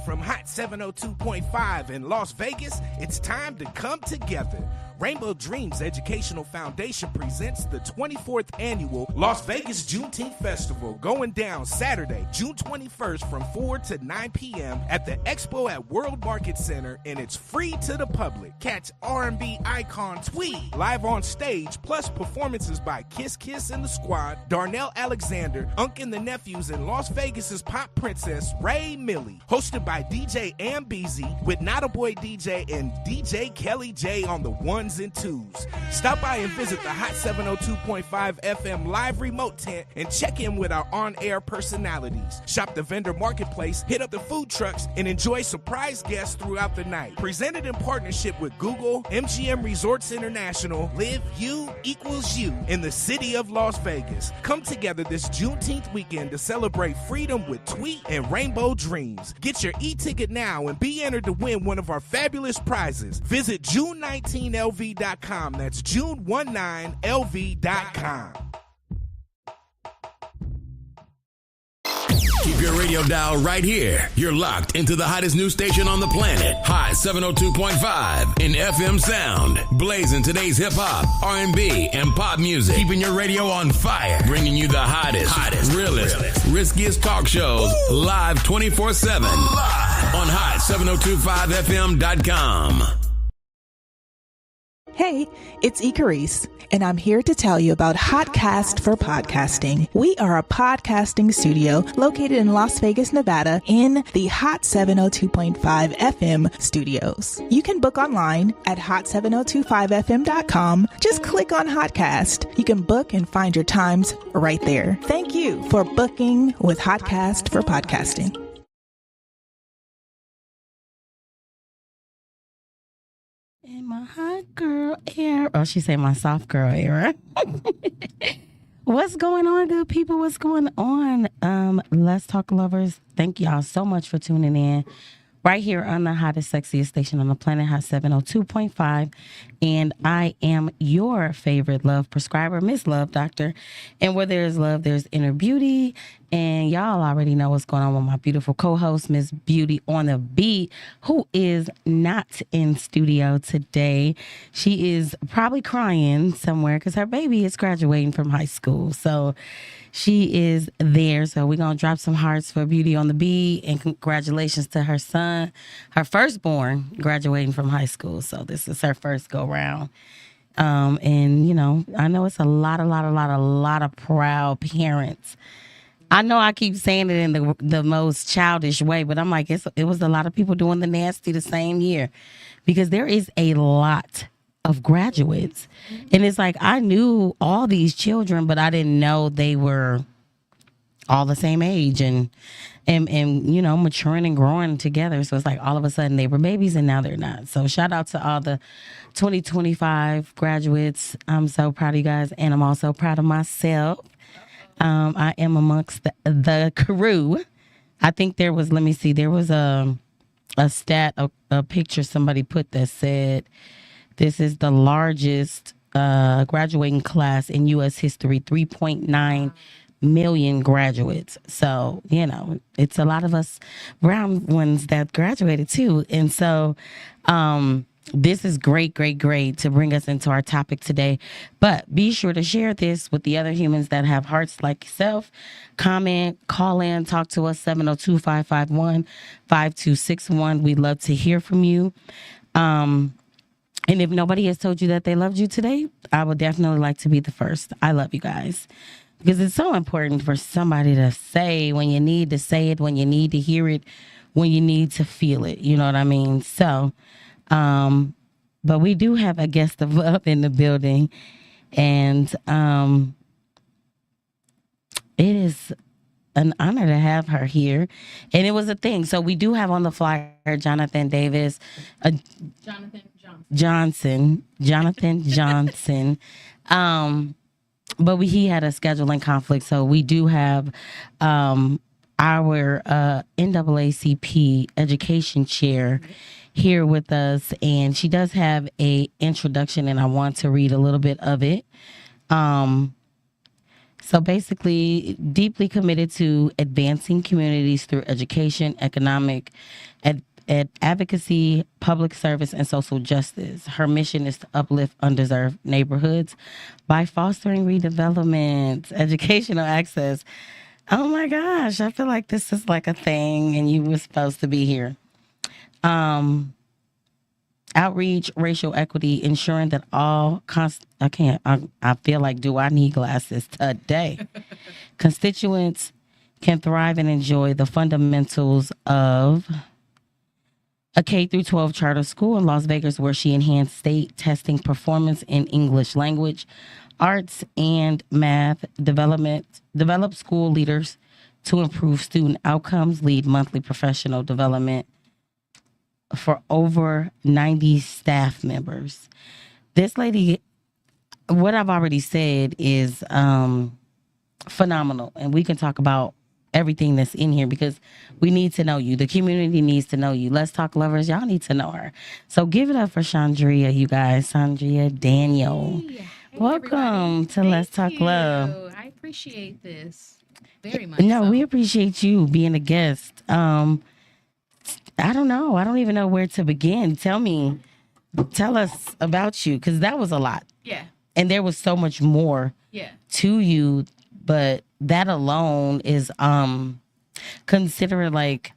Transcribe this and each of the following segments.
from Hot 702.5 in Las Vegas, it's time to come together. Rainbow Dreams Educational Foundation presents the 24th Annual Las Vegas Juneteenth Festival, going down Saturday, June 21st from 4 to 9 p.m. at the Expo at World Market Center, and it's free to the public. Catch R&B icon Tweet live on stage, plus performances by Kiss Kiss and the Squad, Darnell Alexander, Unk and the Nephews, and Las Vegas's pop princess Ray Millie. Hosted by DJ Ambeezy with Not a Boy DJ and DJ Kelly J on the ones and twos. Stop by and visit the Hot 702.5 FM live remote tent and check in with our on-air personalities. Shop the vendor marketplace, hit up the food trucks, and enjoy surprise guests throughout the night. Presented in partnership with Google, MGM Resorts International, Live You Equals You in the city of Las Vegas. Come together this Juneteenth weekend to celebrate freedom with Tweet and Rainbow Dreams. Get your e-ticket now and be entered to win one of our fabulous prizes. Visit June19LV.com. That's June19LV.com. Keep your radio dial right here. You're locked into the hottest news station on the planet. Hot 702.5 in FM sound. Blazing today's hip-hop, R&B, and pop music. Keeping your radio on fire. Bringing you the hottest, realest, riskiest talk shows. Live 24/7. On hot7025fm.com. Hey, it's Icarice, and I'm here to tell you about Hotcast for Podcasting. We are a podcasting studio located in Las Vegas, Nevada, in the Hot 702.5 FM studios. You can book online at hot7025fm.com. Just click on Hotcast. You can book and find your times right there. Thank you for booking with Hotcast for Podcasting. In my hot girl era. Oh, she said my soft girl era. What's going on, good people? What's going on? Let's Talk Lovers. Thank y'all so much for tuning in. Right here on the hottest, sexiest station on the planet, Hot 702.5. And I am your favorite love prescriber, Mizz Lovbe Doctor. And where there is love, there's inner beauty. And y'all already know what's going on with my beautiful co-host, Miss Beauty on the Beat, who is not in studio today. She is probably crying somewhere because her baby is graduating from high school. So she is there. So we're going to drop some hearts for Beauty on the Beat. And congratulations to her son, her firstborn, graduating from high school. So this is her first go-round. And, you know, I know it's a lot of proud parents. I know I keep saying it in the most childish way, but I'm like, it was a lot of people doing the nasty the same year because there is a lot of graduates. And it's like, I knew all these children, but I didn't know they were all the same age and you know, maturing and growing together. So it's like all of a sudden they were babies and now they're not. So shout out to all the 2025 graduates. I'm so proud of you guys. And I'm also proud of myself. I am amongst the crew. I think there was, let me see, there was a stat, a picture somebody put that said, this is the largest graduating class in U.S. history, 3.9 million graduates. So, you know, it's a lot of us brown ones that graduated too. And so this is great to bring us into our topic today. But be sure to share this with the other humans that have hearts like yourself. Comment, call in, talk to us, 702-551-5261. We'd love to hear from you. And if nobody has told you that they loved you today, I would definitely like to be the first. I love you guys. Because it's so important for somebody to say when you need to say it, when you need to hear it, when you need to feel it. You know what I mean? So, but we do have a guest of love in the building. And it is an honor to have her here. And it was a thing. So we do have on the flyer Jonathan Davis. Jonathan Johnson. But he had a scheduling conflict. So we do have our NAACP education chair here with us. And she does have a introduction, and I want to read a little bit of it. So basically, deeply committed to advancing communities through education, economic, advocacy, public service, and social justice. Her mission is to uplift undeserved neighborhoods by fostering redevelopment, educational access. Oh my gosh, I feel like this is like a thing and you were supposed to be here. Outreach, racial equity, ensuring that all I feel like, do I need glasses today? Constituents can thrive and enjoy the fundamentals of a K through 12 charter school in Las Vegas, where she enhanced state testing performance in English language, arts, and math develop school leaders to improve student outcomes, lead monthly professional development for over 90 staff members. This lady, what I've already said is phenomenal. And we can talk about everything that's in here because we need to know you. The community needs to know you. Let's Talk Lovers, y'all need to know her. So give it up for Chandria, you guys. Chandria Daniel. Hey, welcome to Let's Talk Love. I appreciate this very much. No, we appreciate you being a guest. I don't know. I don't even know where to begin. Tell us about you, because that was a lot. Yeah. And there was so much more to you, but that alone is considered like,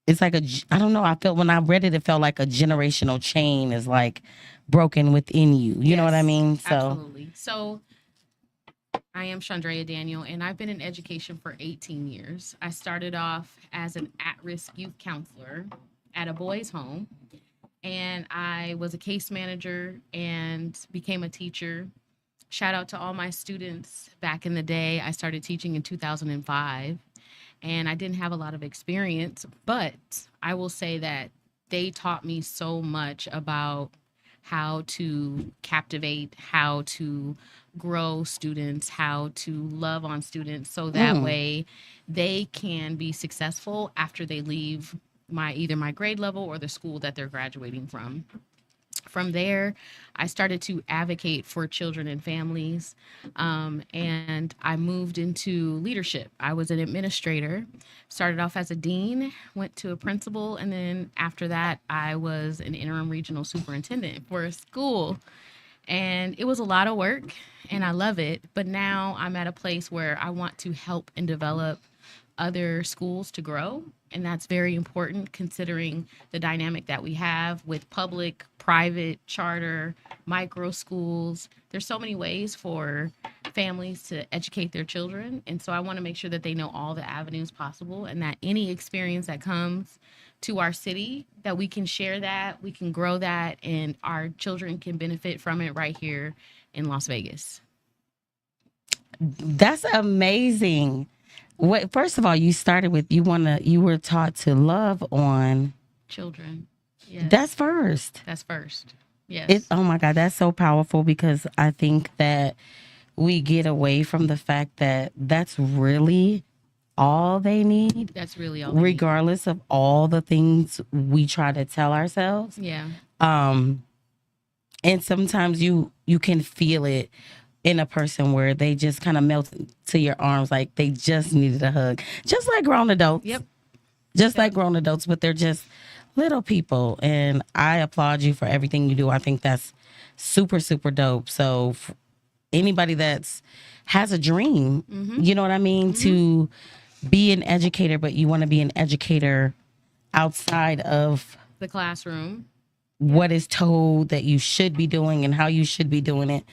it's like I don't know, I felt when I read it, it felt like a generational chain is like broken within you. You know what I mean? So absolutely. So I am Chandria Daniel, and I've been in education for 18 years. I started off as an at-risk youth counselor at a boys' home, and I was a case manager and became a teacher. Shout out to all my students back in the day. I started teaching in 2005, and I didn't have a lot of experience, but I will say that they taught me so much about how to captivate, how to grow students, how to love on students, so that way they can be successful after they leave either my grade level or the school that they're graduating from. From there, I started to advocate for children and families, and I moved into leadership. I was an administrator, started off as a dean, went to a principal, and then after that, I was an interim regional superintendent for a school. And it was a lot of work, and I love it. But now I'm at a place where I want to help and develop other schools to grow. And that's very important considering the dynamic that we have with public, private, charter, micro schools. There's so many ways for families to educate their children. And so I want to make sure that they know all the avenues possible, and that any experience that comes to our city, that we can share that, we can grow that, and our children can benefit from it right here in Las Vegas. That's amazing. First of all, you started with you were taught to love on children. Yes. That's first. Yes. Oh my God, that's so powerful, because I think that we get away from the fact that that's really all they need. That's really all. Regardless of all the things we try to tell ourselves. Yeah. And sometimes you can feel it in a person where they just kind of melt to your arms, like they just needed a hug, just like grown adults. Yep. Just like grown adults, but they're just little people. And I applaud you for everything you do. I think that's super, super dope. So anybody has a dream, you know what I mean, to be an educator, but you want to be an educator outside of the classroom, what is told that you should be doing and how you should be doing it.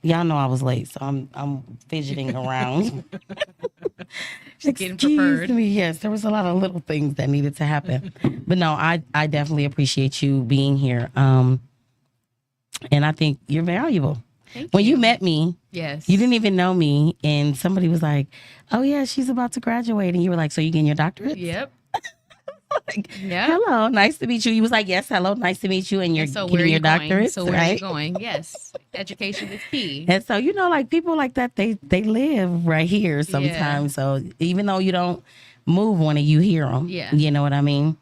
Y'all know I was late, so I'm fidgeting around. Just getting Excuse prepared. me. Yes, there was a lot of little things that needed to happen, but no, I definitely appreciate you being here. And I think you're valuable. When you met me, yes, you didn't even know me, and somebody was like, "Oh yeah, she's about to graduate," and you were like, "So you getting your doctorate?" Yep. Like, hello, nice to meet you. You was like, "Yes, hello, nice to meet you," and you're getting your doctorate. So where are you going? Yes, education is key. And so, like people like that, they live right here sometimes. So even though you don't move one, you hear them. Yeah, you know what I mean.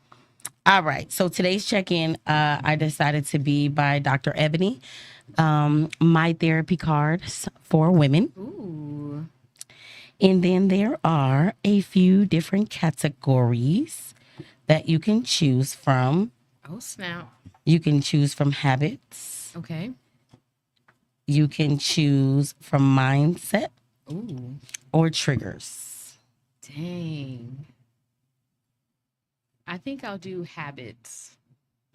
All right. So today's check-in, I decided to be by Dr. Ebony. My therapy cards for women. Ooh. And then there are a few different categories that you can choose from. Oh, snap. You can choose from habits. Okay. You can choose from mindset Ooh. or triggers. Dang. I think I'll do habits.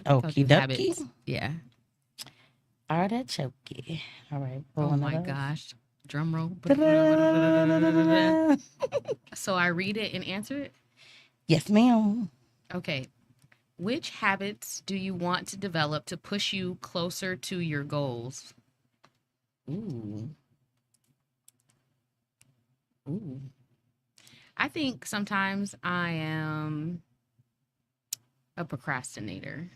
I'll do Okie habits. dokie. Yeah. Artichoke. All right. Oh one of my those. gosh. Drum roll. So I read it and answer it? Yes, ma'am. Okay. Which habits do you want to develop to push you closer to your goals? Ooh. Ooh. I think sometimes I am a procrastinator.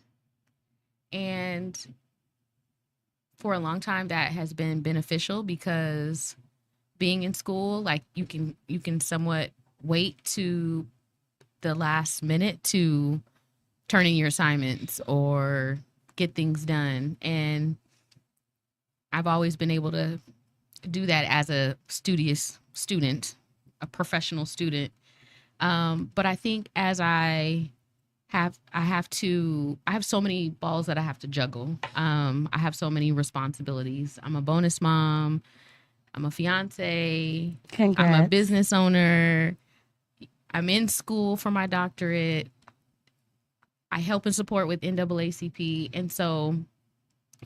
And for a long time that has been beneficial because being in school, like you can somewhat wait to the last minute to turn in your assignments or get things done. And I've always been able to do that as a studious student, a professional student. But I think as I have so many balls that I have to juggle. I have so many responsibilities. I'm a bonus mom. I'm a fiance. Congrats. I'm a business owner. I'm in school for my doctorate. I help and support with NAACP. And so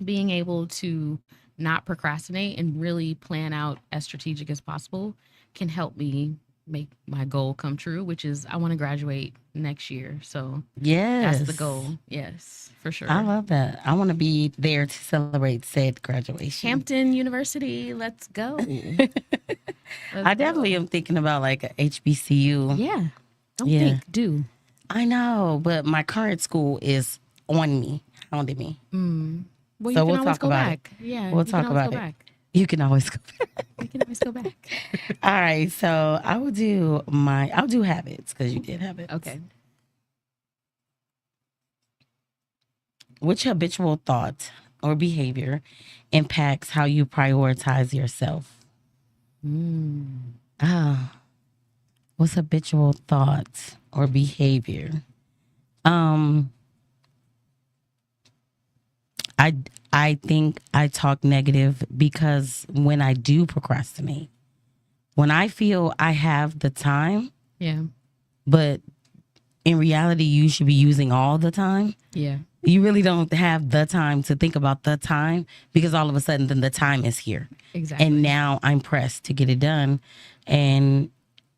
being able to not procrastinate and really plan out as strategic as possible can help me make my goal come true, which is I want to graduate next year. So Yes. that's the goal. Yes, for sure. I love that. I want to be there to celebrate said graduation. Hampton University, let's go. I definitely am thinking about like a HBCU. Yeah. Don't Yeah. think, do. I know, but my current school is on me, hounding me. Well, So you can we'll always talk go about back. Yeah, We'll you can talk always about go it. back. You can always go back. You can always go back. All right, so I'll do habits because you did habits. Okay. Which habitual thought or behavior impacts how you prioritize yourself? What's habitual thought or behavior? I think I talk negative because when I do procrastinate, when I feel I have the time, Yeah. but in reality you should be using all the time. Yeah. You really don't have the time to think about the time because all of a sudden then the time is here. Exactly. And now I'm pressed to get it done. And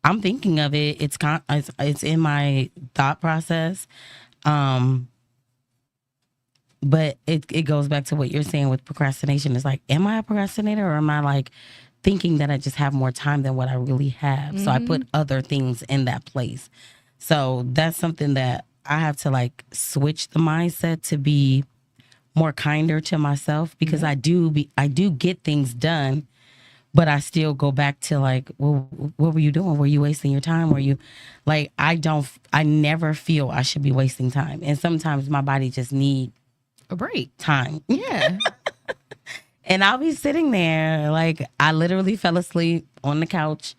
I'm thinking of it. It's in my thought process. But it goes back to what you're saying with procrastination. It's like, am I a procrastinator or am I like thinking that I just have more time than what I really have? So I put other things in that place. So that's something that I have to like switch the mindset to be more kinder to myself because I do get things done, but I still go back to like, well, what were you doing? Were you wasting your time? Were you like, I never feel I should be wasting time. And sometimes my body just needs A break. time. Yeah. And I'll be sitting there like I literally fell asleep on the couch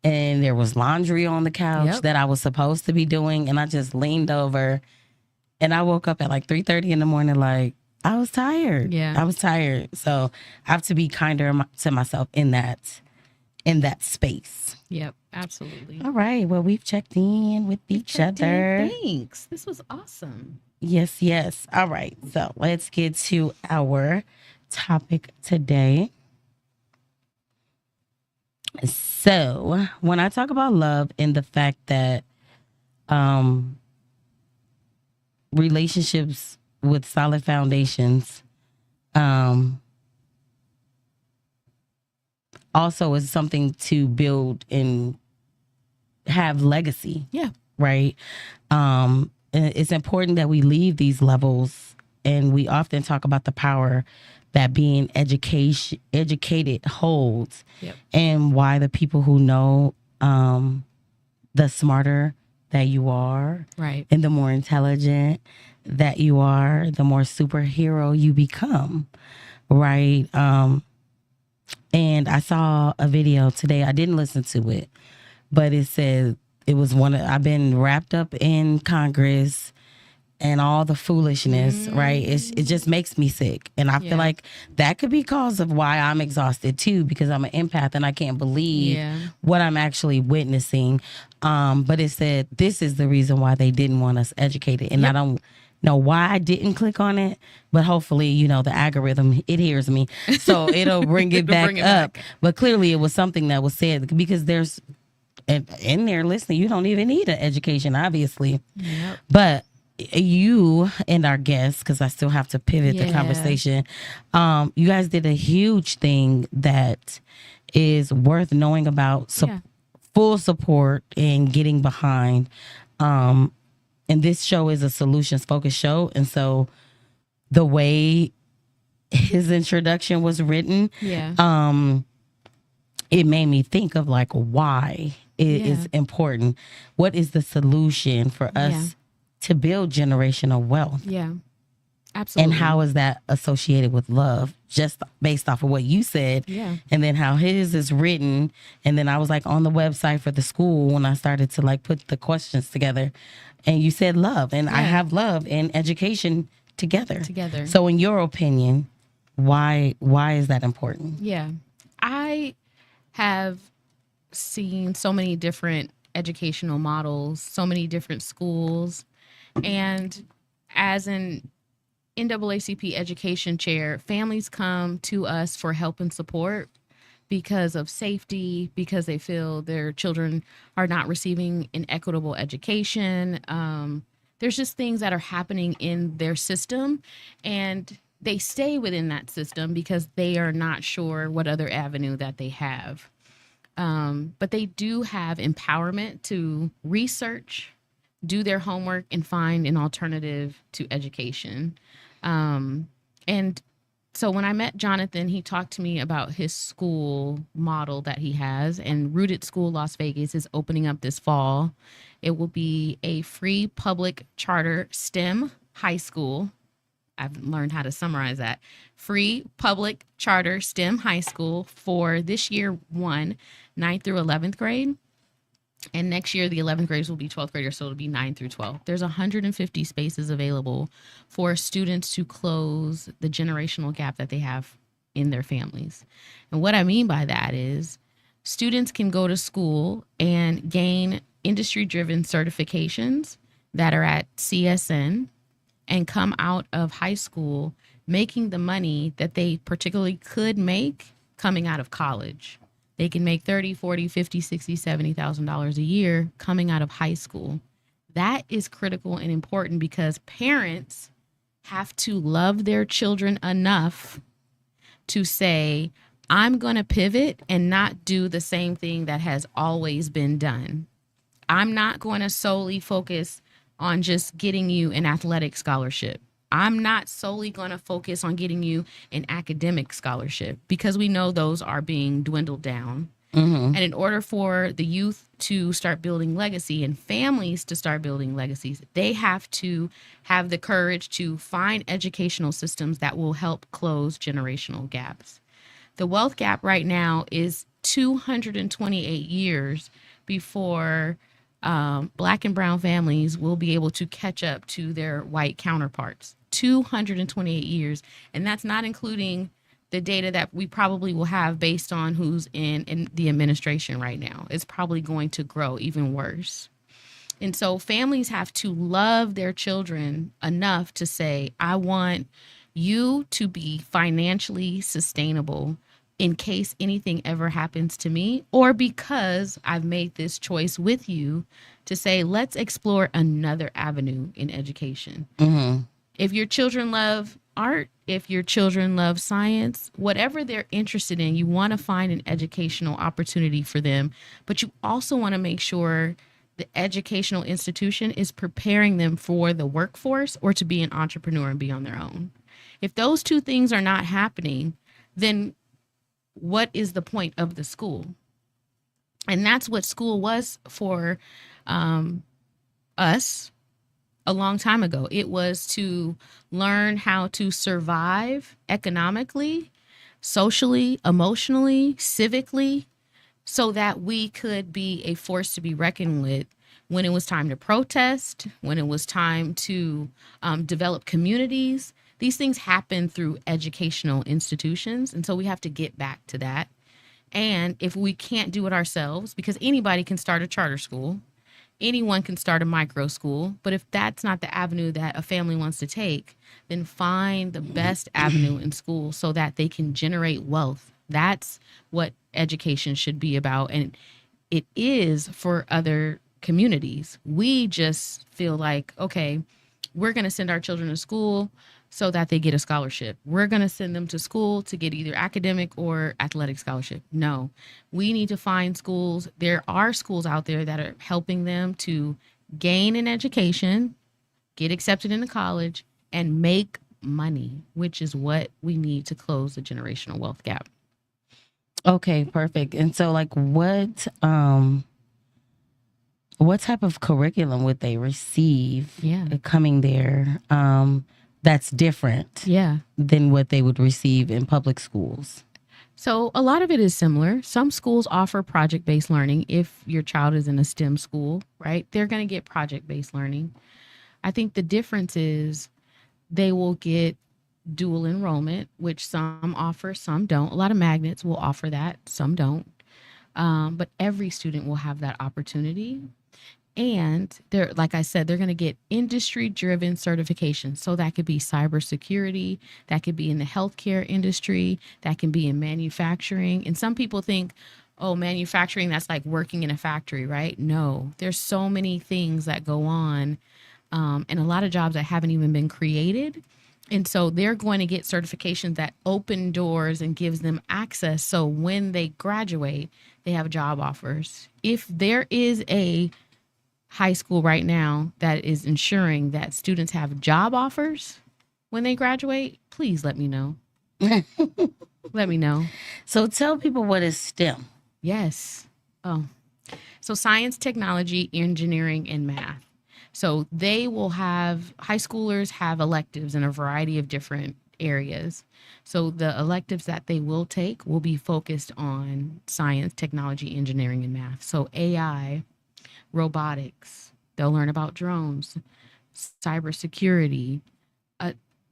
and there was laundry on the couch that I was supposed to be doing. And I just leaned over and I woke up at like 3:30 in the morning like I was tired. Yeah. I was tired. So I have to be kinder to myself in that space. Yep. Absolutely. All right. Well, we've checked in with each other. Thanks. This was awesome. Yes, yes. All right. So let's get to our topic today. So when I talk about love and the fact that relationships with solid foundations also is something to build and have legacy. Yeah. Right. It's important that we leave these levels, and we often talk about the power that being educated holds, and why the people who know, the smarter that you are, Right. and the more intelligent that you are, the more superhero you become. right? And I saw a video today. I didn't listen to it, but it said it was I've been wrapped up in Congress and all the foolishness, right? It just makes me sick. And I feel like that could be cause of why I'm exhausted too, because I'm an empath and I can't believe what I'm actually witnessing. But it said this is the reason why they didn't want us educated. And I don't know why I didn't click on it, but hopefully, the algorithm, it hears me. So it'll bring it back up. But clearly it was something that was said, because there's in there listening, you don't even need an education, obviously. But you and our guests, because I still have to pivot the conversation, you guys did a huge thing that is worth knowing about. Full support and getting behind. And this show is a solutions focused show, and so the way his introduction was written, it made me think of like why it is important. What is the solution for us to build generational wealth? Yeah, absolutely. And how is that associated with love? Just based off of what you said. Yeah. And then how his is written. And then I was like on the website for the school when I started to like put the questions together. And you said love. And I have love and education together. So in your opinion, why is that important? Yeah. I have seen so many different educational models, so many different schools. And as an NAACP education chair, families come to us for help and support because of safety, because they feel their children are not receiving an equitable education. There's just things that are happening in their system, and they stay within that system because they are not sure what other avenue that they have. But they do have empowerment to research, do their homework, and find an alternative to education. And so when I met Jonathan, he talked to me about his school model that he has, and Rooted School Las Vegas is opening up this fall. It will be a free public charter STEM high school. I've learned how to summarize that. Free public charter STEM high school for this year 9th through 11th grade. And next year, the 11th graders will be 12th graders, so it'll be 9 through 12. There's 150 spaces available for students to close the generational gap that they have in their families. And what I mean by that is students can go to school and gain industry-driven certifications that are at CSN and come out of high school making the money that they particularly could make coming out of college. They can make $30,000, $40,000, $50,000, $60,000, $70,000 a year coming out of high school. That is critical and important because parents have to love their children enough to say, I'm going to pivot and not do the same thing that has always been done. I'm not going to solely focus on just getting you an athletic scholarship. I'm not solely going to focus on getting you an academic scholarship because we know those are being dwindled down. And in order for the youth to start building legacy and families to start building legacies, they have to have the courage to find educational systems that will help close generational gaps. The wealth gap right now is 228 years before Black and brown families will be able to catch up to their white counterparts. 228 years. And that's not including the data that we probably will have based on who's in the administration right now. It's probably going to grow even worse. And so families have to love their children enough to say, I want you to be financially sustainable in case anything ever happens to me, or because I've made this choice with you to say, let's explore another avenue in education. If your children love art, if your children love science, whatever they're interested in, you want to find an educational opportunity for them, but you also want to make sure the educational institution is preparing them for the workforce or to be an entrepreneur and be on their own. If those two things are not happening, then what is the point of the school? And that's what school was for us a long time ago. It was to learn how to survive economically, socially, emotionally, civically, so that we could be a force to be reckoned with when it was time to protest, when it was time to develop communities. These things happen through educational institutions. And so we have to get back to that. And if we can't do it ourselves, because anybody can start a charter school, anyone can start a micro school, but if that's not the avenue that a family wants to take, then find the best avenue in school so that they can generate wealth. That's what education should be about. And it is for other communities. We just feel like, okay, we're going to send our children to school so that they get a scholarship. We're going to send them to school to get either academic or athletic scholarship. No, we need to find schools. There are schools out there that are helping them to gain an education, get accepted into college, and make money, which is what we need to close the generational wealth gap. Okay, perfect. And so, like, what type of curriculum would they receive coming there that's different than what they would receive in public schools? So a lot of it is similar. Some schools offer project-based learning. If your child is in a STEM school, right, they're going to get project-based learning. I think the difference is they will get dual enrollment, which some offer, some don't. A lot of magnets will offer that, some don't. But every student will have that opportunity. And they're, like I said, they're going to get industry-driven certifications. So that could be cybersecurity, that could be in the healthcare industry, that can be in manufacturing. And some people think, oh, manufacturing, that's like working in a factory, right? No, there's so many things that go on and a lot of jobs that haven't even been created. And so they're going to get certifications that open doors and gives them access. So when they graduate, they have job offers. If there is a high school right now that is ensuring that students have job offers when they graduate, please let me know. Let me know. So tell people, what is STEM? Yes. Oh, so science, technology, engineering, and math. So they will have, high schoolers have electives in a variety of different areas. So the electives that they will take will be focused on science, technology, engineering, and math. So AI, robotics, they'll learn about drones, cybersecurity,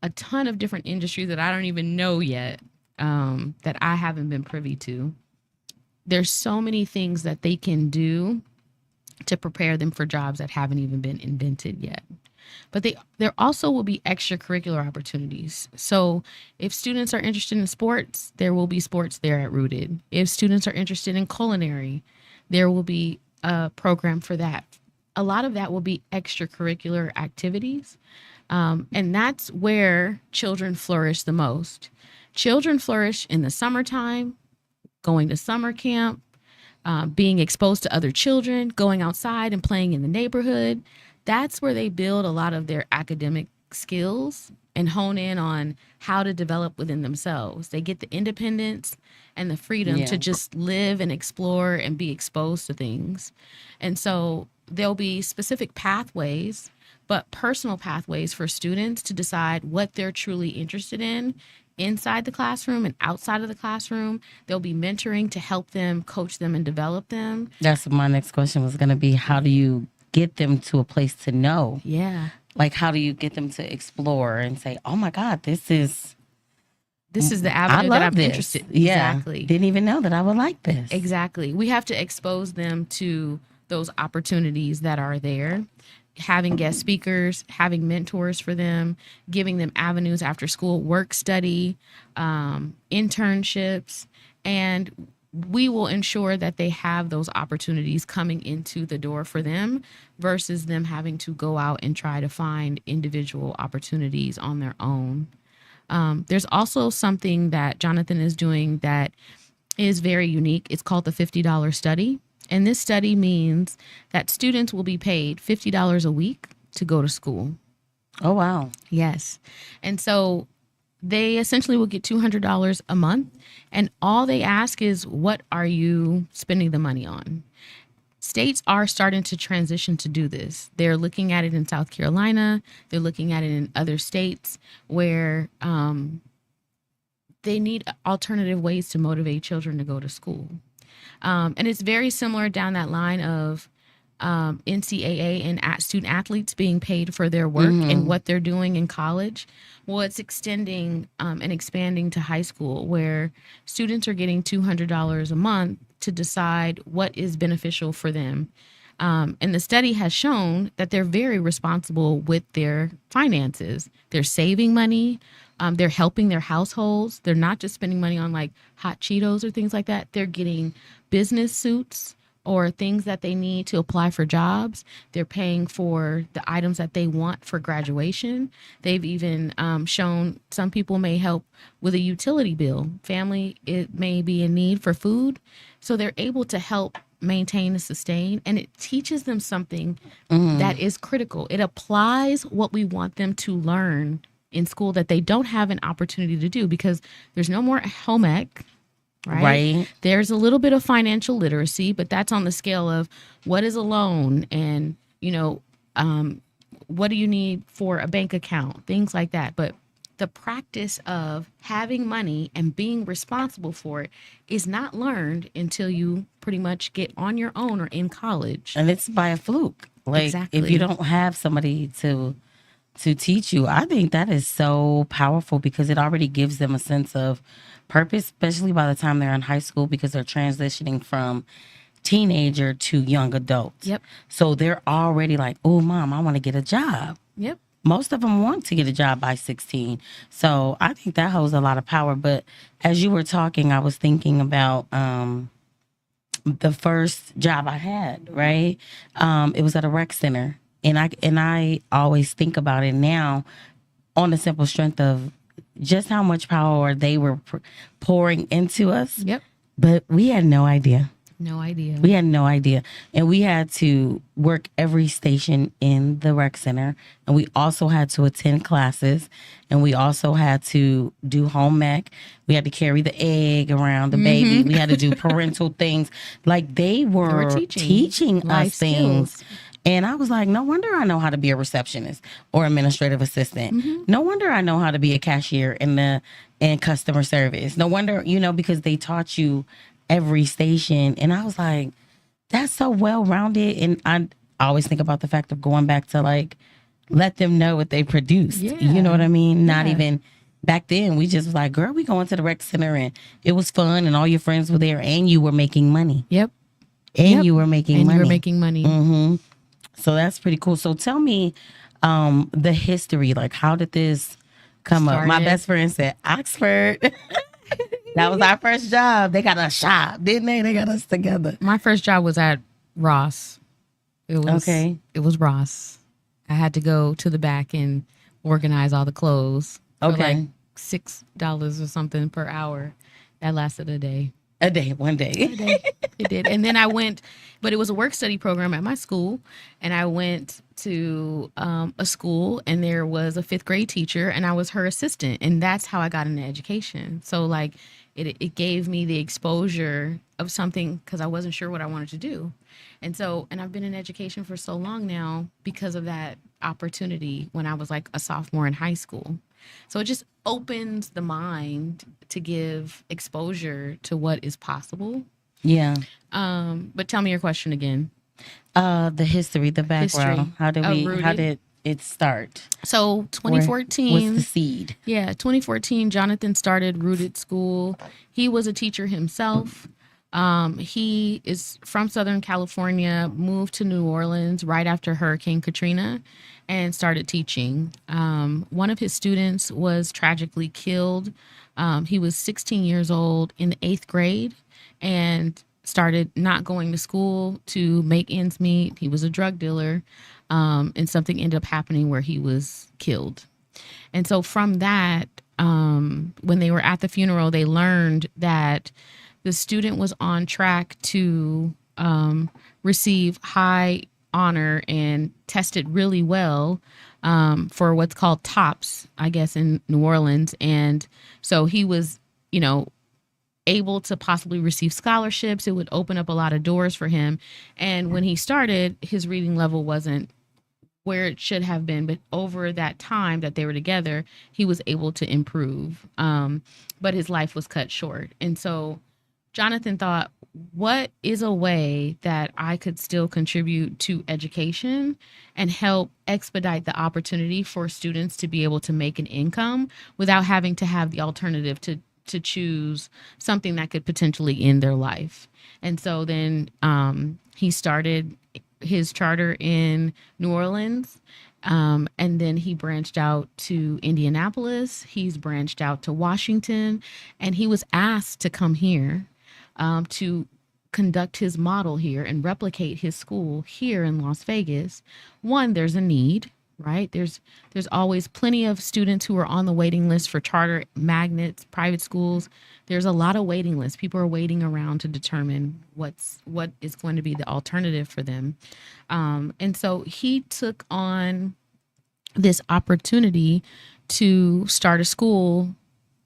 a ton of different industries that I don't even know yet, that I haven't been privy to. There's so many things that they can do to prepare them for jobs that haven't even been invented yet. But there also will be extracurricular opportunities. So if students are interested in sports, there will be sports there at Rooted. If students are interested in culinary, there will be a program for that. A lot of that will be extracurricular activities. And that's where children flourish the most. Children flourish in the summertime, going to summer camp, being exposed to other children, going outside and playing in the neighborhood. That's where they build a lot of their academic skills and hone in on how to develop within themselves. They get the independence and the freedom to just live and explore and be exposed to things. And so there'll be specific pathways, but personal pathways for students to decide what they're truly interested in inside the classroom and outside of the classroom. There'll be mentoring to help them, coach them, and develop them. That's what my next question was going to be. How do you get them to a place to know? Yeah. Like, how do you get them to explore and say, oh my God, this is the avenue that I'm interested in. Yeah. Exactly. Didn't even know that I would like this. Exactly. We have to expose them to those opportunities that are there. Having guest speakers, having mentors for them, giving them avenues after school, work study, internships, and we will ensure that they have those opportunities coming into the door for them versus them having to go out and try to find individual opportunities on their own. There's also something that Jonathan is doing that is very unique. It's called the $50 study. And this study means that students will be paid $50 a week to go to school. Oh, wow. Yes. And so they essentially will get $200 a month. And all they ask is, what are you spending the money on? states are starting to transition to do this. They're looking at it in South Carolina. They're looking at it in other states where they need alternative ways to motivate children to go to school. And it's very similar down that line of NCAA and student athletes being paid for their work and what they're doing in college. Well, it's extending and expanding to high school, where students are getting $200 a month to decide what is beneficial for them. And the study has shown that they're very responsible with their finances. They're saving money. They're helping their households. They're not just spending money on like hot Cheetos or things like that. They're getting business suits or things that they need to apply for jobs. They're paying for the items that they want for graduation. They've even shown some people may help with a utility bill. Family, it may be in need for food. So they're able to help maintain and sustain. And it teaches them something that is critical. It applies what we want them to learn in school that they don't have an opportunity to do, because there's no more home ec. Right. There's a little bit of financial literacy, but that's on the scale of what is a loan and, what do you need for a bank account, things like that. But the practice of having money and being responsible for it is not learned until you pretty much get on your own or in college. And it's by a fluke. Like, exactly. If you don't have somebody to teach you, I think that is so powerful, because it already gives them a sense of purpose, especially by the time they're in high school, because they're transitioning from teenager to young adults. Yep. So they're already like, oh, Mom, I want to get a job. Yep. Most of them want to get a job by 16. So I think that holds a lot of power. But as you were talking, I was thinking about the first job I had, right? It was at a rec center. And I always think about it now on the simple strength of just how much power they were pouring into us. Yep. But we had no idea. No idea. We had no idea. And we had to work every station in the rec center. And we also had to attend classes. And we also had to do home ec. We had to carry the egg around the baby. We had to do parental things. Like they were teaching life us things. skills. And I was like, no wonder I know how to be a receptionist or administrative assistant. No wonder I know how to be a cashier in customer service. No wonder, because they taught you every station. And I was like, that's so well-rounded. And I always think about the fact of going back to like, let them know what they produced. Yeah. You know what I mean? Not Yeah. even back then. We just was like, girl, we going to the rec center and it was fun and all your friends were there and you were making money. Yep. And you were making money. And you were making money. So that's pretty cool. So tell me the history. Like, how did this come up? My best friend said Oxford. That was our first job. They got us shop, didn't they? They got us together. My first job was at Ross. It was Ross. I had to go to the back and organize all the clothes. For like $6 or something per hour. That lasted a day. One day. It did. And then I went, but it was a work study program at my school. And I went to a school and there was a 5th grade teacher and I was her assistant. And that's how I got into education. So like it gave me the exposure of something because I wasn't sure what I wanted to do. And I've been in education for so long now because of that opportunity when I was like a sophomore in high school. So it just opens the mind to give exposure to what is possible. Yeah. But tell me your question again. The history, the background. How did it start? So 2014. What's the seed? Yeah, 2014, Jonathan started Rooted School. He was a teacher himself. He is from Southern California, moved to New Orleans right after Hurricane Katrina and started teaching. One of his students was tragically killed. He was 16 years old in the 8th grade and started not going to school to make ends meet. He was a drug dealer, and something ended up happening where he was killed. And so from that, when they were at the funeral, they learned that the student was on track to receive high honor and tested really well for what's called TOPS, I guess, in New Orleans. And so he was, able to possibly receive scholarships. It would open up a lot of doors for him. And when he started, his reading level wasn't where it should have been, but over that time that they were together, he was able to improve. But his life was cut short. And so Jonathan thought, what is a way that I could still contribute to education and help expedite the opportunity for students to be able to make an income without having to have the alternative to choose something that could potentially end their life? And so then he started his charter in New Orleans, and then he branched out to Indianapolis. He's branched out to Washington, and he was asked to come here to conduct his model here and replicate his school here in Las Vegas. One, there's a need, right? There's always plenty of students who are on the waiting list for charter magnets, private schools. There's a lot of waiting lists. People are waiting around to determine what is going to be the alternative for them. And so he took on this opportunity to start a school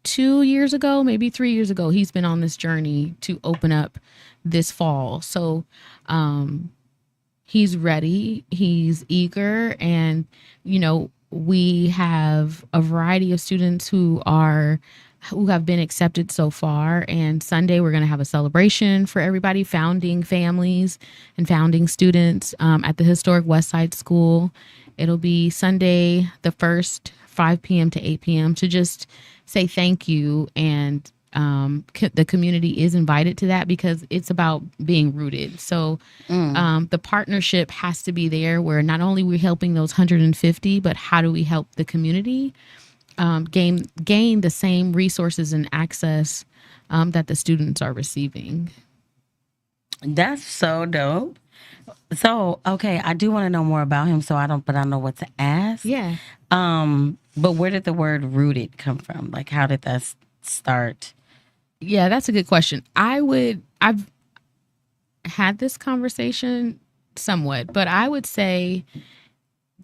2 years ago, maybe 3 years ago. He's been on this journey to open up this fall. So he's ready, he's eager, and we have a variety of students who have been accepted so far. And Sunday we're going to have a celebration for everybody, founding families and founding students at the historic West Side School. It'll be Sunday the 1st, 5 p.m. to 8 p.m. to just say thank you. And the community is invited to that because it's about being rooted. So the partnership has to be there, where not only we're helping those 150, but how do we help the community gain the same resources and access that the students are receiving. That's so dope. So, okay, I do want to know more about him, but I know what to ask. Yeah. But where did the word rooted come from? Like, how did that start? Yeah, that's a good question. I've had this conversation somewhat, but I would say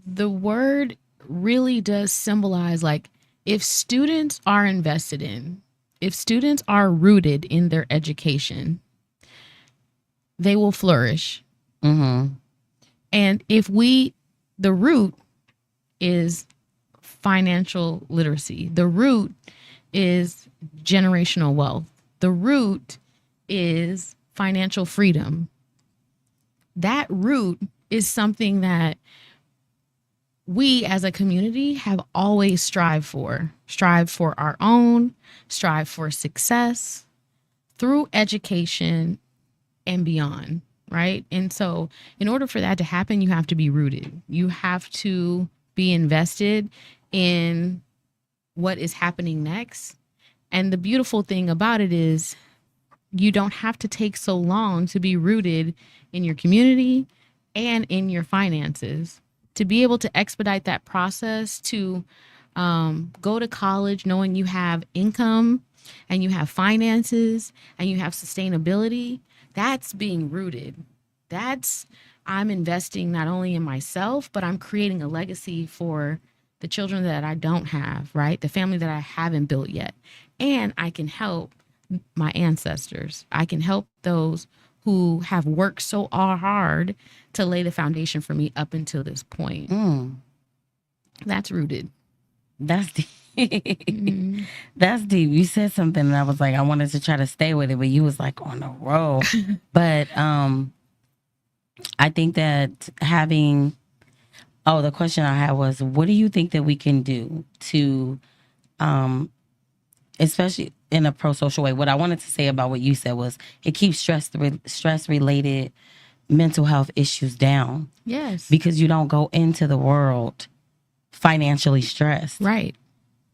the word really does symbolize, like, if students are invested in, if students are rooted in their education, they will flourish. Mm-hmm. And the root is financial literacy. The root is generational wealth. The root is financial freedom. That root is something that we as a community have always strived for our own, strive for success through education and beyond, right? And so in order for that to happen, you have to be rooted. You have to be invested in what is happening next. And the beautiful thing about it is you don't have to take so long to be rooted in your community and in your finances. To be able to expedite that process, to go to college knowing you have income and you have finances and you have sustainability, that's being rooted. I'm investing not only in myself, but I'm creating a legacy for the children that I don't have, right? The family that I haven't built yet. And I can help my ancestors. I can help those who have worked so hard to lay the foundation for me up until this point. That's rooted. That's deep. Mm-hmm. That's deep. You said something and I was like, I wanted to try to stay with it, but you was like on a roll. But I think that the question I had was, what do you think that we can do to, especially in a pro-social way? What I wanted to say about what you said was it keeps stress-related mental health issues down. Yes. Because you don't go into the world financially stressed. Right.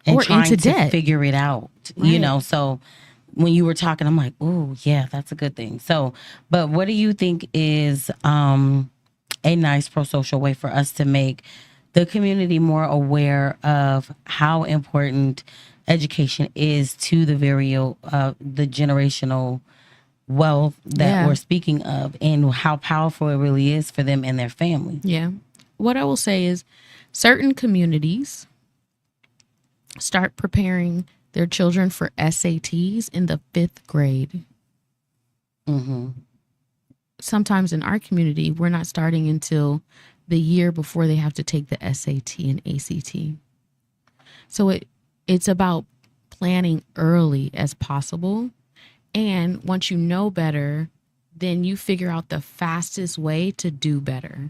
And or trying into to debt. figure it out, Right. So when you were talking, I'm like, oh, yeah, that's a good thing. So, but what do you think is a nice pro-social way for us to make the community more aware of how important education is to the the generational wealth that we're speaking of, and how powerful it really is for them and their family? Yeah. What I will say is certain communities start preparing their children for SATs in the 5th grade. Mm-hmm. Sometimes in our community, we're not starting until the year before they have to take the SAT and ACT. So it's about planning early as possible. And once you know better, then you figure out the fastest way to do better.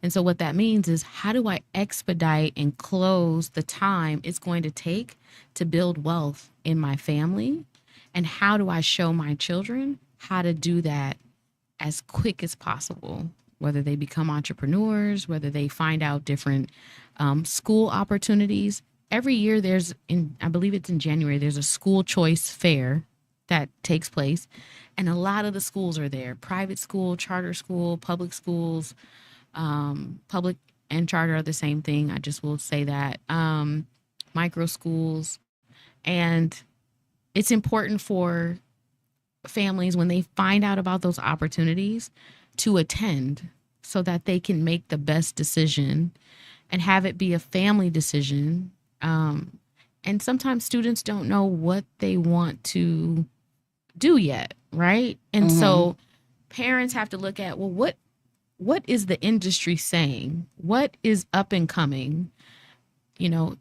And so what that means is, how do I expedite and close the time it's going to take to build wealth in my family? And how do I show my children how to do that as quick as possible, whether they become entrepreneurs, whether they find out different school opportunities. Every year I believe it's in January, there's a school choice fair that takes place. And a lot of the schools are there: private school, charter school, public schools. Public and charter are the same thing. I just will say that. Micro schools. And it's important for families, when they find out about those opportunities, to attend so that they can make the best decision and have it be a family decision. And sometimes students don't know what they want to do yet, right? And so parents have to look at, well, what is the industry saying? What is up and coming? You know,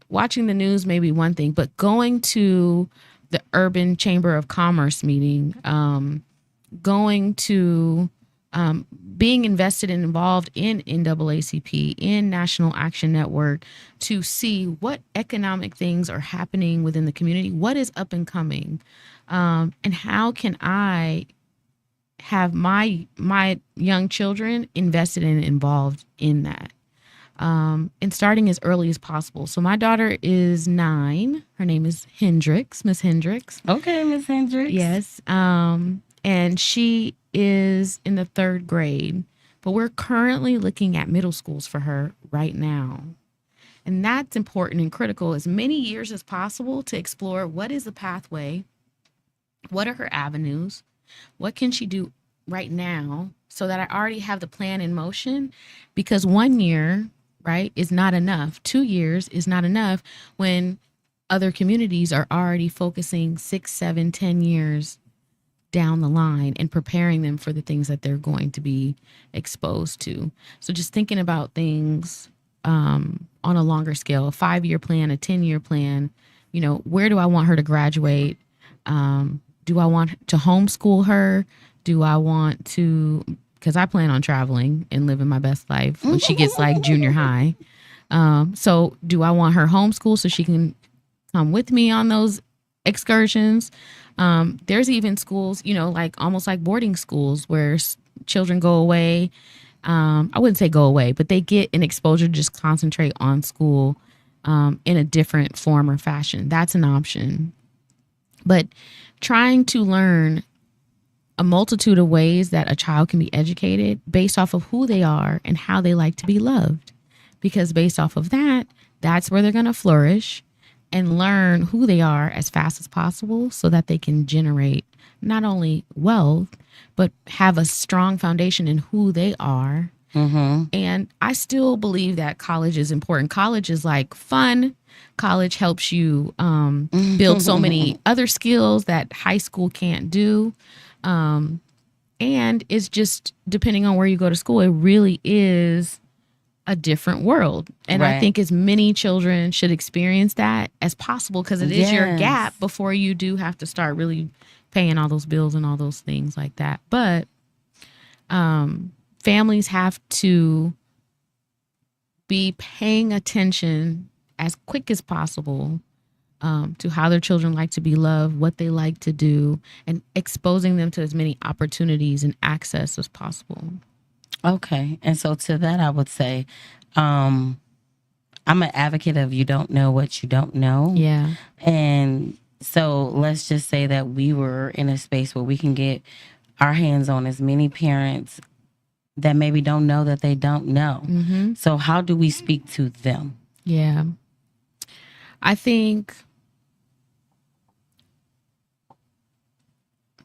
watching the news may be one thing, but going to the Urban Chamber of Commerce meeting, going to being invested and involved in NAACP, in National Action Network, to see what economic things are happening within the community, what is up and coming, and how can I have my young children invested and involved in that, and starting as early as possible. So my daughter is 9. Her name is Hendrix, Miss Hendrix. Okay, Miss Hendrix. Yes. And she is in the 3rd grade, but we're currently looking at middle schools for her right now. And that's important and critical, as many years as possible, to explore what is the pathway, what are her avenues, what can she do right now, so that I already have the plan in motion. Because 1 year, right, is not enough. 2 years is not enough when other communities are already focusing 6, 7, 10 years down the line and preparing them for the things that they're going to be exposed to. So just thinking about things on a longer scale, a 5-year plan, a 10-year plan. You know, where do I want her to graduate? Do I want to homeschool her? Do I want to, because I plan on traveling and living my best life when she gets like junior high. So do I want her homeschool so she can come with me on those excursions? There's even schools, you know, like almost like boarding schools where children go away. I wouldn't say go away, but they get an exposure to just concentrate on school in a different form or fashion. That's an option. But trying to learn a multitude of ways that a child can be educated based off of who they are and how they like to be loved. Because based off of that, that's where they're going to flourish and learn who they are as fast as possible, so that they can generate not only wealth, but have a strong foundation in who they are. And I still believe that college is important. College is like fun. College helps you build so many other skills that high school can't do. And it's just, depending on where you go to school, it really is a different world. And I think as many children should experience that as possible, because it is your gap before you do have to start really paying all those bills and all those things like that. But families have to be paying attention as quick as possible to how their children like to be loved, what they like to do, and exposing them to as many opportunities and access as possible. Okay. And so to that, I would say, I'm an advocate of you don't know what you don't know. Yeah. And so let's just say that we were in a space where we can get our hands on as many parents that maybe don't know that they don't know. So how do we speak to them? Yeah. I think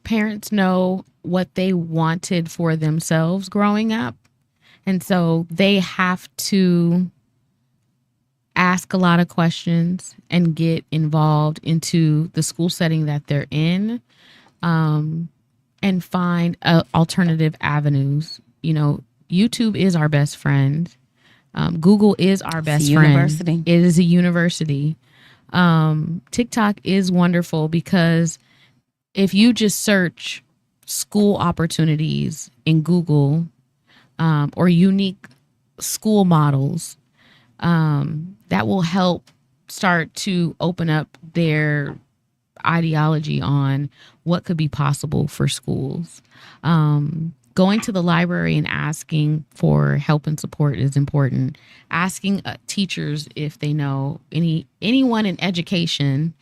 parents know what they wanted for themselves growing up. And so they have to ask a lot of questions and get involved into the school setting that they're in, and find alternative avenues. YouTube is our best friend. Google is our best friend. University. It is a university. TikTok is wonderful because if you just search school opportunities in Google, or unique school models, that will help start to open up their ideology on what could be possible for schools. Going to the library and asking for help and support is important. Asking teachers if they know anyone in education,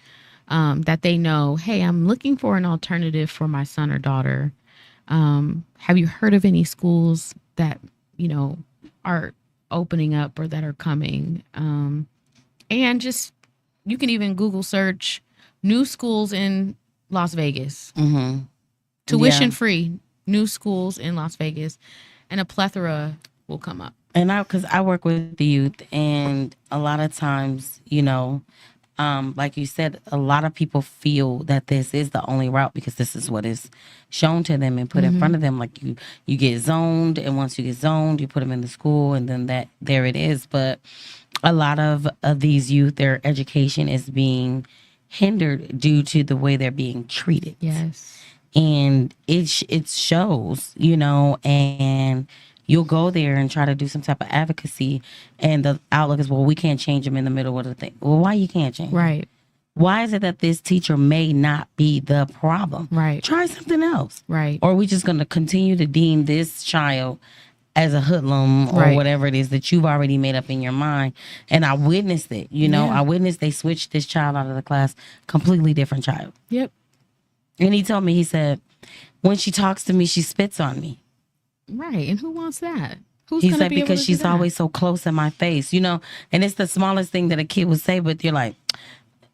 that they know, hey, I'm looking for an alternative for my son or daughter. Have you heard of any schools that, are opening up or that are coming? And just, you can even Google search new schools in Las Vegas. Mm-hmm. Tuition free, new schools in Las Vegas, and a plethora will come up. And because I work with the youth, and a lot of times, like you said, a lot of people feel that this is the only route because this is what is shown to them and put in front of them. Like you get zoned, and once you get zoned, you put them in the school, and then there it is. But a lot of these youth, their education is being hindered due to the way they're being treated. Yes. And it shows, and you'll go there and try to do some type of advocacy, and the outlook is, well, we can't change them in the middle of the thing. Well, why you can't change? Right. Why is it that this teacher may not be the problem? Right. Try something else. Right. Or are we just going to continue to deem this child as a hoodlum or Right. whatever it is that you've already made up in your mind? And I witnessed it. I witnessed they switched this child out of the class, completely different child. Yep. And he told me, he said, when she talks to me, she spits on me. Right. And who wants that? Who's He gonna said, be able because to she's do that? always so close in my face, and it's the smallest thing that a kid would say, but you're like,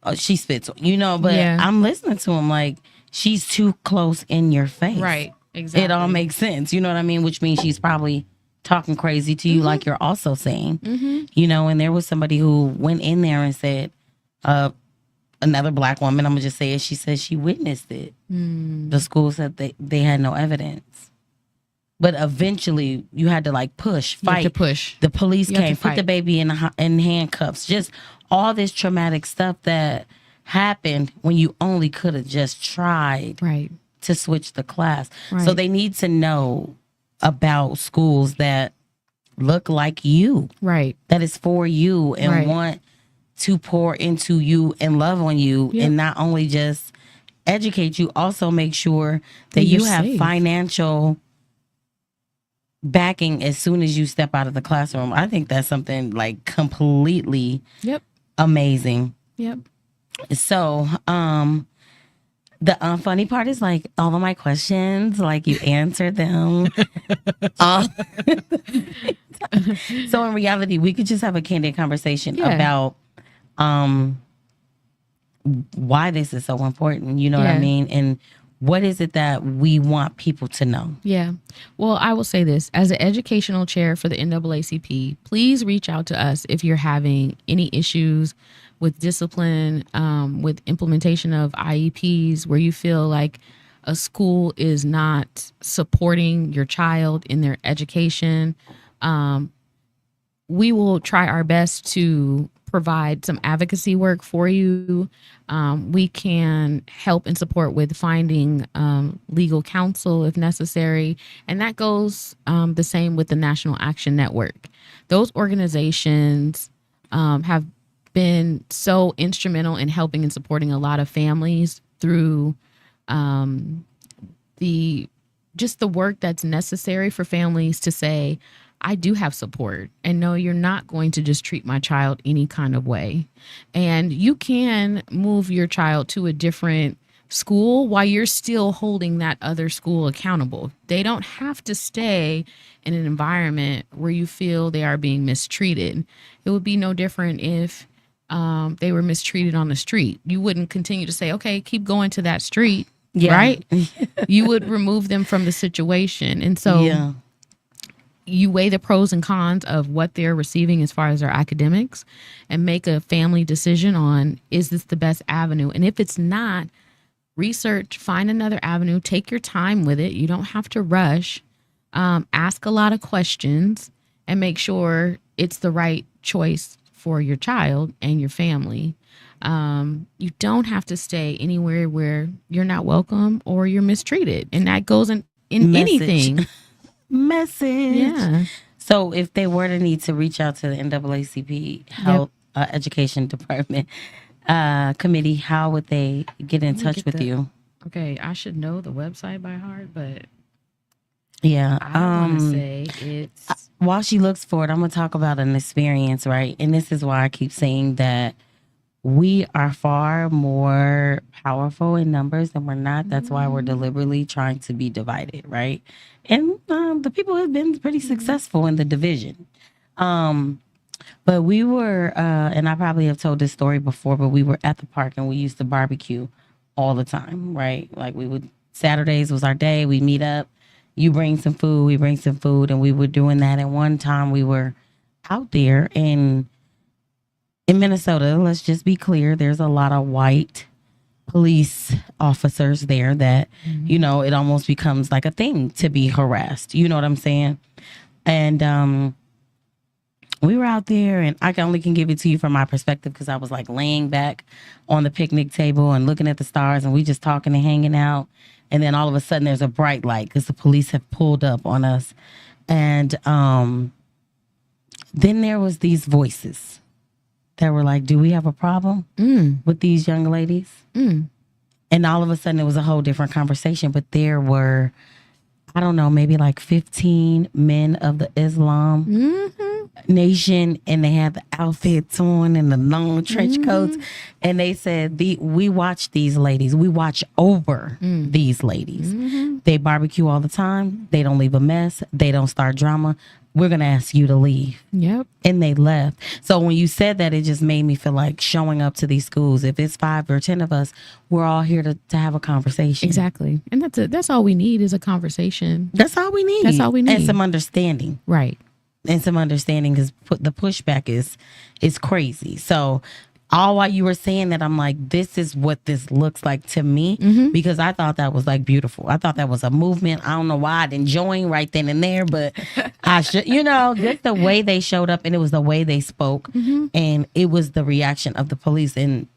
oh, she spits, but Yeah. I'm listening to him like, she's too close in your face. Right. Exactly. It all makes sense. You know what I mean? Which means she's probably talking crazy to you, like you're also saying, and there was somebody who went in there and said, another black woman, I'm gonna just say it, she said she witnessed it. The school said they had no evidence. But eventually you had to fight. You have to push. The police You have came, to put the fight. baby in handcuffs. Just all this traumatic stuff that happened when you only could have just tried Right. to switch the class. Right. So they need to know about schools that look like you, Right. that is for you and Right. want to pour into you and love on you, Yep. and not only just educate you, also make sure that you're you have safe. financial backing as soon as you step out of the classroom. I think that's something completely Yep. amazing. Yep. So, the funny part is all of my questions, you answered them. So in reality, we could just have a candid conversation Yeah. about why this is so important. You know what I Yeah. mean? And what is it that we want people to know? Yeah. Well, I will say this. As an educational chair for the NAACP, please reach out to us if you're having any issues with discipline, with implementation of IEPs, where you feel like a school is not supporting your child in their education. We will try our best to provide some advocacy work for you. We can help and support with finding legal counsel if necessary. And that goes the same with the National Action Network. Those organizations have been so instrumental in helping and supporting a lot of families through the work that's necessary for families to say, I do have support, and no, you're not going to just treat my child any kind of way. And you can move your child to a different school while you're still holding that other school accountable. They don't have to stay in an environment where you feel they are being mistreated. It would be no different if they were mistreated on the street. You wouldn't continue to say, okay, keep going to that street, Yeah. right? You would remove them from the situation. And so, Yeah. you weigh the pros and cons of what they're receiving as far as their academics and make a family decision on, is this the best avenue? And if it's not, research, find another avenue, take your time with it. You don't have to rush. Ask a lot of questions and make sure it's the right choice for your child and your family. You don't have to stay anywhere where you're not welcome or you're mistreated. And that goes in anything. Message. Yeah. So if they were to need to reach out to the NAACP Health Education Department committee, how would they get in touch with you? Okay, I should know the website by heart, but yeah, I want to say it's... While she looks for it, I'm going to talk about an experience, right? And this is why I keep saying that we are far more powerful in numbers than we're not. That's why we're deliberately trying to be divided, right? And the people have been pretty successful in the division. But we were, and I probably have told this story before, but we were at the park and we used to barbecue all the time, right? Like Saturdays was our day. We meet up. You bring some food, we bring some food, and we were doing that. And one time we were out there in Minnesota, let's just be clear, there's a lot of white police officers there that, you know, it almost becomes like a thing to be harassed. You know what I'm saying? And we were out there, and I only can give it to you from my perspective because I was like laying back on the picnic table and looking at the stars, and we just talking and hanging out. And then all of a sudden there's a bright light because the police have pulled up on us. And then there was these voices that were like, do we have a problem with these young ladies? And all of a sudden it was a whole different conversation. But there were, I don't know, maybe like 15 men of the Islam nation, and they had the outfits on and the long trench coats. And they said, we watch these ladies. We watch over these ladies. They barbecue all the time. They don't leave a mess. They don't start drama. We're going to ask you to leave. Yep. And they left. So when you said that, it just made me feel like showing up to these schools. If it's 5 or 10 of us, we're all here to have a conversation. Exactly. And that's all we need is a conversation. That's all we need. That's all we need. And some understanding. Right. And some understanding, because the pushback is crazy. So all while you were saying that, I'm like, this is what this looks like to me, because I thought that was like beautiful. I thought that was a movement. I don't know why I didn't join right then and there, but I should, just the way they showed up, and it was the way they spoke, and it was the reaction of the police. And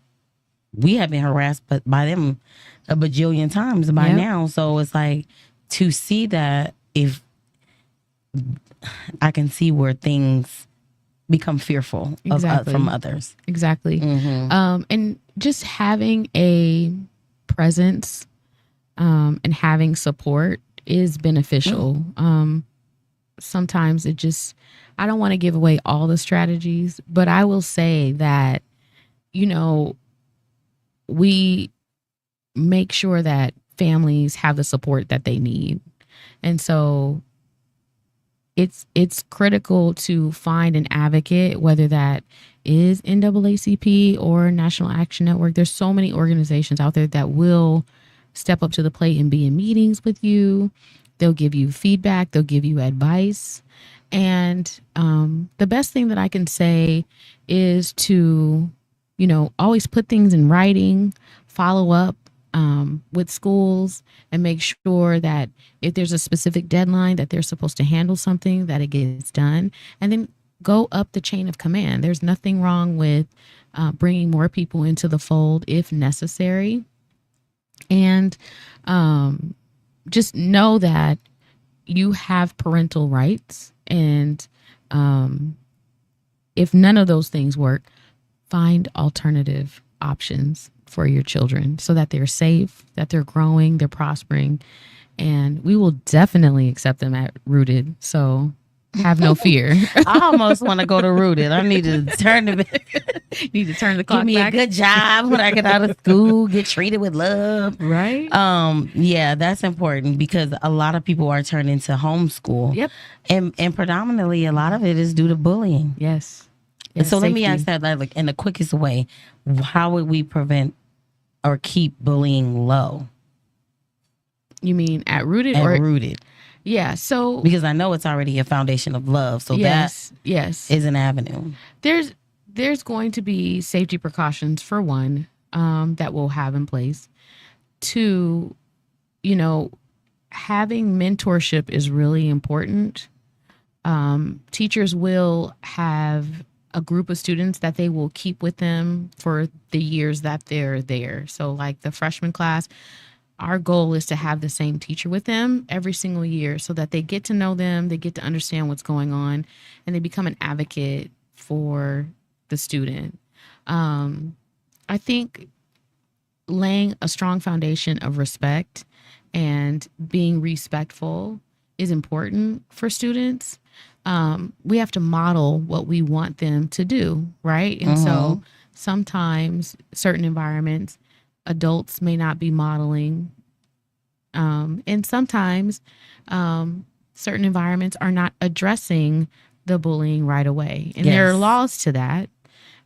we have been harassed by them a bajillion times by now. So it's like, to see that, if I can see where things become fearful from others. Exactly. And just having a presence and having support is beneficial. Sometimes I don't want to give away all the strategies, but I will say that, we make sure that families have the support that they need. And so it's critical to find an advocate, whether that is NAACP or National Action Network. There's so many organizations out there that will step up to the plate and be in meetings with you. They'll give you feedback. They'll give you advice. And the best thing that I can say is to, always put things in writing, follow up with schools, and make sure that if there's a specific deadline that they're supposed to handle something, that it gets done. And then go up the chain of command. There's nothing wrong with bringing more people into the fold if necessary. And just know that you have parental rights. And if none of those things work, find alternative options for your children so that they're safe, that they're growing, they're prospering, and we will definitely accept them at Rooted. So have no fear. I almost want to go to Rooted. I need to turn the clock give me back. A good job when I get out of school, get treated with love. Right. Yeah, that's important, because a lot of people are turning to homeschool. Yep. And predominantly a lot of it is due to bullying. Yes. And so let me ask that, like, in the quickest way, how would we prevent or keep bullying low? You mean at Rooted? At Rooted. Yeah. So because I know it's already a foundation of love. So yes, that is an avenue. There's going to be safety precautions for one, that we'll have in place. Two, having mentorship is really important. Teachers will have a group of students that they will keep with them for the years that they're there. So like the freshman class, our goal is to have the same teacher with them every single year so that they get to know them, they get to understand what's going on, and they become an advocate for the student. I think laying a strong foundation of respect and being respectful is important for students. We have to model what we want them to do, right? And so sometimes certain environments, adults may not be modeling. And sometimes certain environments are not addressing the bullying right away. And there are laws to that.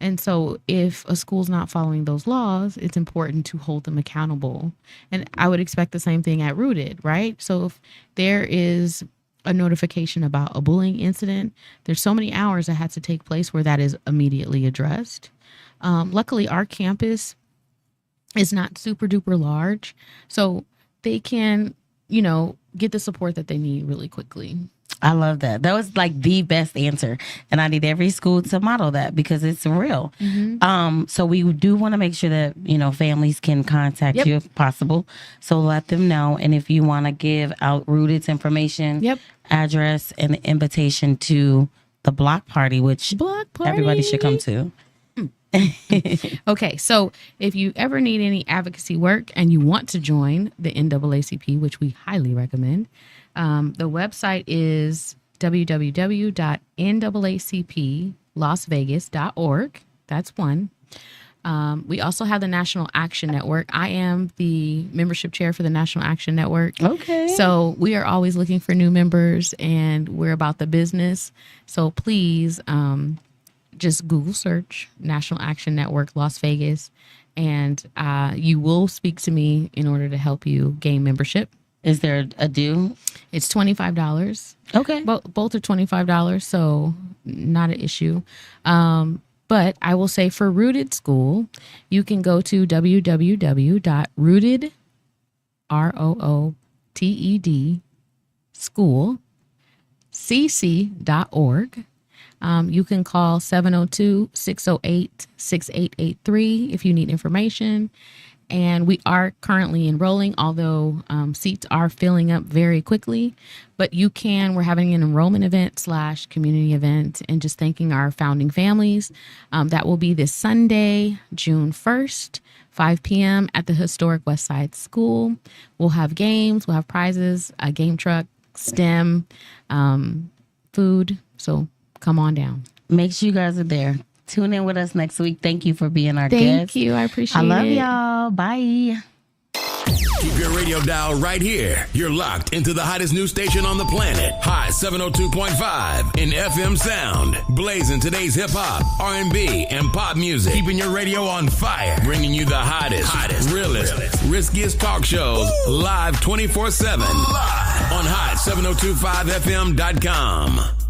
And so if a school's not following those laws, it's important to hold them accountable. And I would expect the same thing at Rooted, right? So if there is a notification about a bullying incident, there's so many hours that had to take place where that is immediately addressed. Luckily, our campus is not super duper large, so they can, get the support that they need really quickly. I love that. That was like the best answer. And I need every school to model that because it's real. So we do want to make sure that, families can contact you if possible. So let them know. And if you want to give out Rooted's information, address, and the invitation to the block party, which everybody should come to. Okay, so if you ever need any advocacy work and you want to join the NAACP, which we highly recommend, the website is www.naacplasvegas.org. That's one. We also have the National Action Network. I am the membership chair for the National Action Network. Okay. So we are always looking for new members, and we're about the business. So please just Google search National Action Network Las Vegas, and you will speak to me in order to help you gain membership. Is there a due? It's $25. Okay. Both are $25, so not an issue. But I will say for Rooted School, you can go to www.rooted, ROOTED, school, cc.org. You can call 702-608-6883 if you need information. And we are currently enrolling, although seats are filling up very quickly. But we're having an enrollment event / community event, and just thanking our founding families. That will be this Sunday, June 1st, 5 p.m. at the historic West Side School. We'll have games, we'll have prizes, a game truck, STEM, food. So come on down. Make sure you guys are there. Tune in with us next week. Thank you for being our guest. Thank you. I appreciate it. I love y'all. Bye. Keep your radio dial right here. You're locked into the hottest news station on the planet. Hot 702.5 in FM sound. Blazing today's hip hop, R&B, and pop music. Keeping your radio on fire. Bringing you the hottest, realest, riskiest talk shows live 24/7 on hot702.5fm.com.